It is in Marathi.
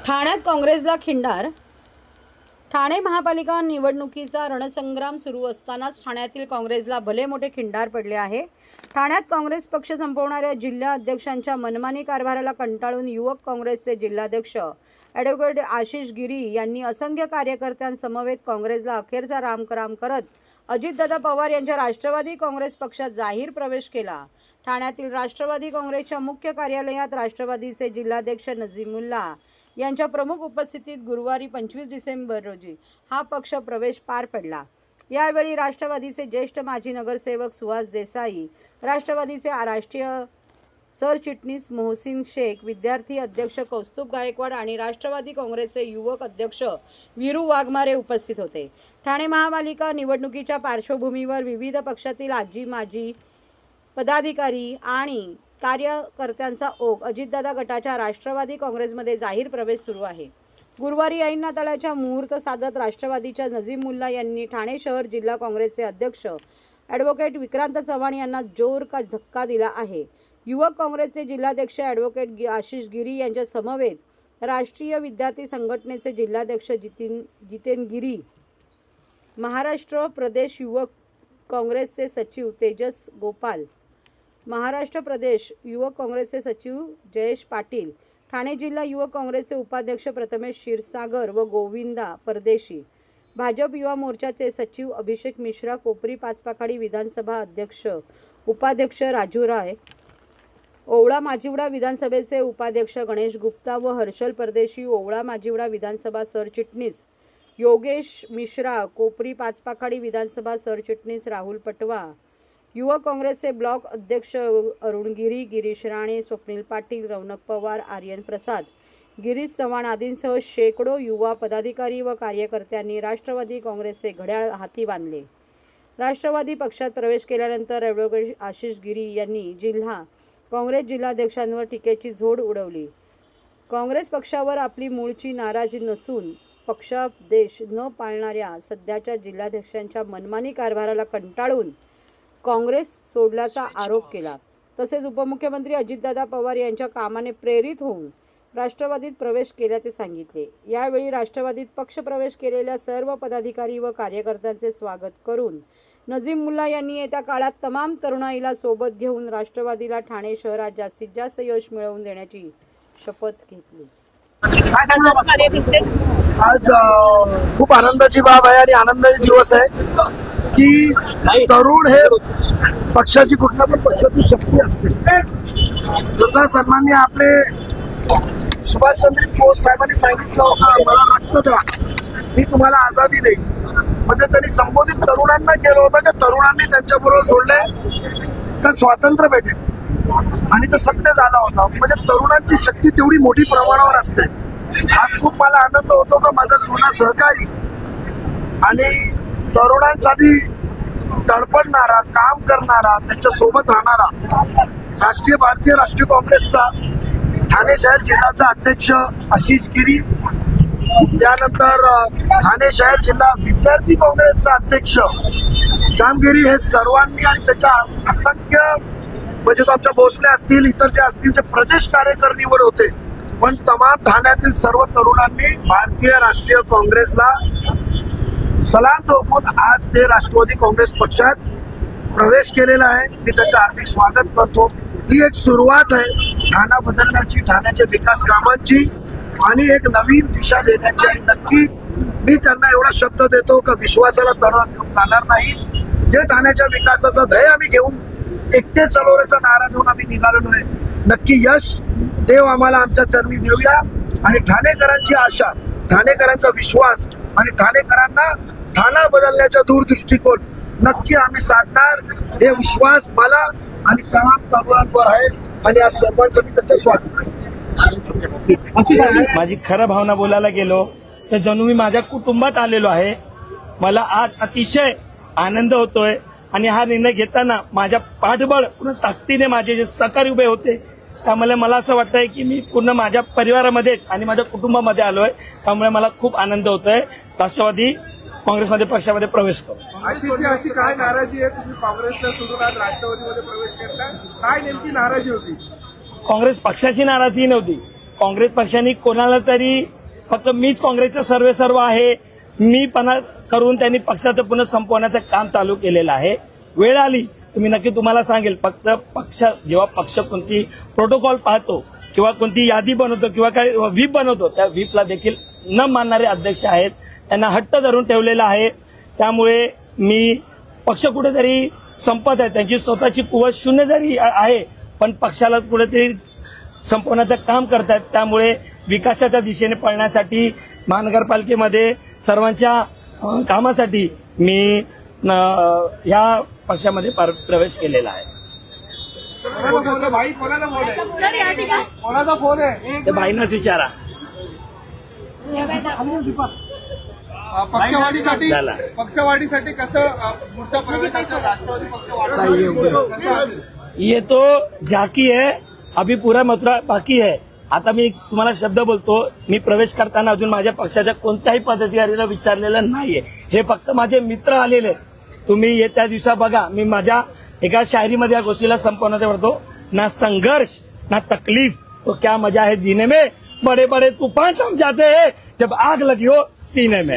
ठाण्यात काँग्रेसला खिंडार. ठाणे महापालिका निवडणुकीचा रणसंग्राम सुरू असतानाच ठाण्यातील काँग्रेसला भले मोठे खिंडार पडले आहे. ठाण्यात काँग्रेस पक्ष संपवणाऱ्या जिल्हा अध्यक्षांच्या मनमानी कारभाराला कंटाळून युवक काँग्रेसचे जिल्हाध्यक्ष ॲडव्होकेट आशिष गिरी यांनी असंख्य कार्यकर्त्यांसमवेत काँग्रेसला अखेरचा रामराम करत अजितदादा पवार यांच्या राष्ट्रवादी काँग्रेस पक्षात जाहीर प्रवेश केला. ठाण्यातील राष्ट्रवादी काँग्रेसच्या मुख्य कार्यालयात राष्ट्रवादीचे जिल्हाध्यक्ष नजीमुल्ला यांच्या प्रमुख उपस्थितीत गुरुवारी 25 डिसेंबर रोजी हा पक्ष प्रवेश पार पडला. यावेळी राष्ट्रवादीचे ज्येष्ठ माजी नगरसेवक सुहास देसाई, राष्ट्रवादीचे राष्ट्रीय सरचिटणीस मोहसिन शेख, विद्यार्थी अध्यक्ष कौस्तुभ गायकवाड आणि राष्ट्रवादी काँग्रेसचे युवक अध्यक्ष वीरू वाघमारे उपस्थित होते. ठाणे महापालिका निवडणुकीच्या पार्श्वभूमीवर विविध पक्षातील आजी माजी पदाधिकारी आणि कार्यकर्त्यांचा ओघ अजितदादा गटाच्या राष्ट्रवादी काँग्रेसमध्ये जाहीर प्रवेश सुरू आहे. गुरुवारी ऐन नाताळाच्या मुहूर्त साधत राष्ट्रवादीच्या नजीमुल्ला यांनी ठाणे शहर जिल्हा काँग्रेसचे अध्यक्ष ॲडव्होकेट विक्रांत चव्हाण यांना जोर का धक्का दिला आहे. युवक काँग्रेसचे जिल्हाध्यक्ष ॲडव्होकेट आशिष गिरी यांच्या समवेत राष्ट्रीय विद्यार्थी संघटनेचे जिल्हाध्यक्ष जितेन गिरी, महाराष्ट्र प्रदेश युवक काँग्रेसचे सचिव तेजस गोपाल, महाराष्ट्र प्रदेश युवक काँग्रेसचे सचिव जयेश पाटील, ठाणे जिल्हा युवक काँग्रेसचे उपाध्यक्ष प्रथमेश क्षीरसागर व गोविंदा परदेशी, भाजप युवा मोर्चाचे सचिव अभिषेक मिश्रा, कोपरी पाचपाखाडी विधानसभा अध्यक्ष उपाध्यक्ष राजू राय, ओवळा माजिवडा विधानसभेचे उपाध्यक्ष गणेश गुप्ता व हर्षल परदेशी, ओवळा माजिवडा विधानसभा सरचिटणीस योगेश मिश्रा, कोपरी पाचपाखाडी विधानसभा सरचिटणीस राहुल पटवा, युवक काँग्रेसचे ब्लॉक अध्यक्ष अरुण गिरी, गिरीश राणे, स्वप्नील पाटील, रौनक पवार, आर्यन प्रसाद, गिरीश चव्हाण आदींसह शेकडो युवा पदाधिकारी व कार्यकर्त्यांनी राष्ट्रवादी काँग्रेसचे घड्याळ हाती बांधले. राष्ट्रवादी पक्षात प्रवेश केल्यानंतर ॲडव्होकेट आशिष गिरी यांनी जिल्हा काँग्रेस जिल्हाध्यक्षांवर टीकेची झोड उडवली. काँग्रेस पक्षावर आपली मूळची नाराजी नसून पक्षादेश न पाळणाऱ्या सध्याच्या जिल्हाध्यक्षांच्या मनमानी कारभाराला कंटाळून काँग्रेस सोडल्याचा आरोप केला. तसेच उपमुख्यमंत्री अजितदादा पवार यांच्या कामाने प्रेरित होऊन राष्ट्रवादीत प्रवेश केल्याचे सांगितले. यावेळी राष्ट्रवादीत पक्षप्रवेश केलेल्या सर्व पदाधिकारी व कार्यकर्त्यांचे स्वागत करून नजीमुल्ला यांनी येत्या काळात तमाम तरुणाईला सोबत घेऊन राष्ट्रवादीला ठाणे शहरात जास्तीत जास्त यश मिळवून देण्याची शपथ घेतली. आज खूप आनंदाची बाब आहे आणि आनंदाचे दिवस आहे की तरुण हे पक्षाची कुठल्या पण पक्षाची शक्ती असते. जसा सन्माननीय आपले सुभाषचंद्र बोस साहेबांनी सांगितलं होतं, मला रक्त द्या मी तुम्हाला आझादी देईन, म्हणजे त्यांनी संबोधित तरुणांना केलं होतं की तरुणांनी त्यांच्याबरोबर सोडले तर स्वातंत्र्य भेटेल आणि तो सत्य झाला होता. म्हणजे तरुणांची शक्ती तेवढी मोठी प्रमाणावर असते. आज खूप मला आनंद होतो का माझा जुना सहकारी आणि तरुणांसाठी तडपडणारा, काम करणारा, त्यांच्या सोबत राहणारा भारतीय राष्ट्रीय काँग्रेसचा ठाणे शहर जिल्ह्याचा अध्यक्ष आशिष गिरी, त्यानंतर ठाणे शहर जिल्हा विद्यार्थी काँग्रेसचा अध्यक्ष जामगिरी, हे सर्वांनी आणि त्याच्या असंख्य म्हणजे तो आमच्या भोसले असतील, इतर जे असतील जे प्रदेश कार्यकारिणीवर होते, पण तमाम ठाण्यातील सर्व तरुणांनी भारतीय राष्ट्रीय काँग्रेसला सलाम ठोकून आज ते राष्ट्रवादी काँग्रेस पक्षात प्रवेश केलेला आहे. मी त्याचं हार्दिक स्वागत करतो. ही एक सुरुवात आहे ठाणा बदलण्याची, ठाण्याच्या विकास कामांची आणि एक नवीन दिशा देण्याची. आणि नक्की मी त्यांना एवढा शब्द देतो का विश्वासाला तडा जाणार नाही. जे ठाण्याच्या विकासाचा ध्येय आम्ही घेऊन एकटे चालवण्याचा नारा देऊन आम्ही निघालेलो आहे, नक्की यश देव आम्हाला आमच्या चरणी देऊया. आणि ठाणेकरांची आशा, ठाणेकरांचा विश्वास आणि ठाणेकरांना ठाणा बदलण्याचा दूरदृष्टिकोन नक्की आम्ही साधणार, हे विश्वास मला आणि तमाम तरुणांवर आहे. आणि आज सर्वांचं मी त्याचं स्वागत करतो. माझी खरं भावना बोलायला गेलो तर जणू मी माझ्या कुटुंबात आलेलो आहे. मला आज अतिशय आनंद होतोय आणि हा निर्णय घेताना माझ्या पाठबळ पूर्ण ताकदीने माझे जे सहकारी उभे होते, त्यामुळे मला असं वाटतंय की मी पूर्ण माझ्या परिवारामध्येच आणि माझ्या कुटुंबामध्ये आलोय. त्यामुळे मला खूप आनंद होतोय राष्ट्रवादी काँग्रेसमध्ये पक्षामध्ये प्रवेश करू. अशी काय नाराजी आहे, तुम्ही काँग्रेसला सोडून आज राष्ट्रवादीमध्ये प्रवेश केला, काय नेमकी नाराजी होती? काँग्रेस पक्षाची नाराजी नव्हती. काँग्रेस पक्षाने कोणाला तरी फक्त मीच काँग्रेसचा सर्वेसर्व आहे, मी पणा करून त्यांनी पक्षाचं पुन्हा संपवण्याचं काम चालू केलेलं आहे. वेळ आली तर मी नक्की तुम्हाला सांगेल. फक्त जेव्हा पक्ष कोणती प्रोटोकॉल पाहतो किंवा कोणती यादी बनवतो किंवा काही व्हीप बनवतो, त्या व्हीपला देखील न मानणारे अध्यक्ष आहेत, त्यांना हट्ट धरून ठेवलेला आहे. त्यामुळे मी पक्ष कुठेतरी संपत आहे, त्यांची स्वतःची कुवत शून्य जरी आहे, पण पक्षाला कुठेतरी संपवण्याचं काम करतात. त्यामुळे विकासाच्या दिशेने पळण्यासाठी महानगरपालिकेमध्ये सर्वांच्या कामासाठी मी या पक्षामध्ये प्रवेश केलेला आहे. भाई कोणाचा फोन आहे? कोणाचा फोन आहे? ते बाईंनाच विचारा. पक्षवाढीसाठी झाला. पक्षवाढीसाठी कसं पुढचा प्रवेश असेल? राष्ट्रवादी पक्ष ये तो झाकी है, अभी पूरा मथुरा बाकी है. आता मी तुम्हाला शब्द बोलतो, मी प्रवेश करताना अजून माझ्या पक्षाच्या कोणत्याही पदाधिकाऱ्याला विचारलेलं नाहीये. हे फक्त माझे मित्र आलेले आहेत. तुम्ही येत्या दिवसा बघा, मी माझ्या एका शायरीमध्ये या गोष्टीला संपवण्याचा करतो, ना संघर्ष ना तकलीफ तो क्या मजा है जीने में, बड़े बड़े तूफान थम जाते हैं जब आग लगी हो सीने में.